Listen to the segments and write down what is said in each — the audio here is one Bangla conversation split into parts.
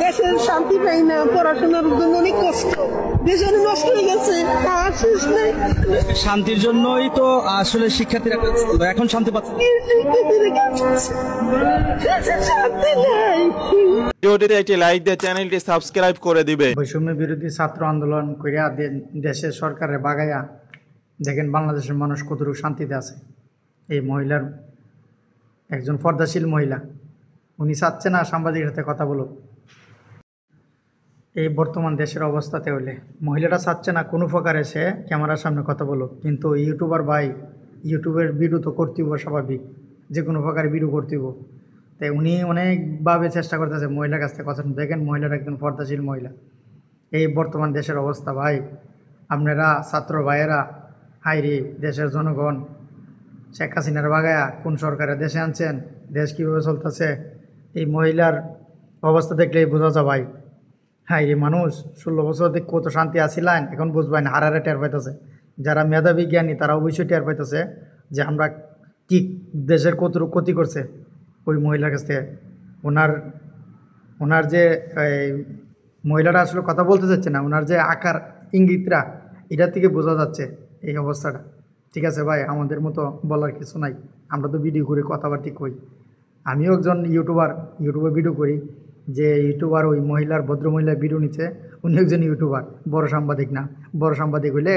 দেশের শান্তি পাই না, পড়াশোনার জন্য অনেক কষ্ট, দেশ অনেক নষ্ট হয়ে গেছে, আর শেষ নেই। শান্তির জন্যই তো আসলে শিক্ষার্থীরা কাজ করবে, এখন শান্তি পাচ্ছে না। শান্তি নাই। ভিডিওটিতে একটি লাইক দিয়ে চ্যানেলটি সাবস্ক্রাইব করে দিবে। বৈষম্য বিরোধী ছাত্র আন্দোলন করিয়া দেশের সরকারে বাগাইয়া দেখেন বাংলাদেশের মানুষ কতটুকু শান্তিতে আছে। এই মহিলার একজন পর্দাশীল মহিলা, উনি চাচ্ছে না সাংবাদিকের সাথে কথা বলুক। এই বর্তমান দেশের অবস্থাতে হলে মহিলাটা চাচ্ছে না কোনো প্রকারে সে ক্যামেরার সামনে কথা বলুক, কিন্তু ইউটিউবার ভাই ইউটিউবের ভিডিও তো করতেইব, স্বাভাবিক, যে কোনো প্রকারে ভিডিও করতেইব। তাই উনি অনেকভাবে চেষ্টা করতেছে মহিলার কাছ থেকে কথা শুনতে। দেখেন মহিলার একজন পর্দাশীল মহিলা। এই বর্তমান দেশের অবস্থা ভাই, আপনারা ছাত্র ভাইয়েরা, হাইরে দেশের জনগণ শেখ হাসিনার বাগায়া কোন সরকারের দেশে আনছেন, দেশ কীভাবে চলতেছে, এই মহিলার অবস্থা দেখলেই বোঝা যায় ভাই। হাইরে মানুষ 16 বছর থেকে কত শান্তি আসিলেন, এখন বুঝবেন হারারে টের পাইতেছে। যারা মেধাবী জ্ঞানী তারা অবশ্যই টের পাইতেছে যে আমরা কি দেশের কতটুকু ক্ষতি করছে ওই মহিলার কাছ থেকে। ওনার যে মহিলাটা আসলে কথা বলতে চাচ্ছে না, ওনার যে আকার ইঙ্গিতরা, এটা থেকে বোঝা যাচ্ছে এই অবস্থাটা। ঠিক আছে ভাই, আমাদের মতো বলার কিছু নাই, আমরা তো ভিডিও করে কথাবার্তা কই। আমিও একজন ইউটিউবে ভিডিও করি, যে ইউটিউবার ওই মহিলার ভদ্রমহিলার ভিডিও নিচ্ছে, উনি একজন ইউটিউবার, বড় সাংবাদিক না। বড় সাংবাদিক হইলে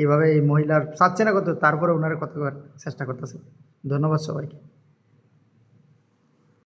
এভাবে এই মহিলার চাচ্ছে না কত, তারপরে ওনারা কথা চেষ্টা করতেছে। ধন্যবাদ সবাইকে।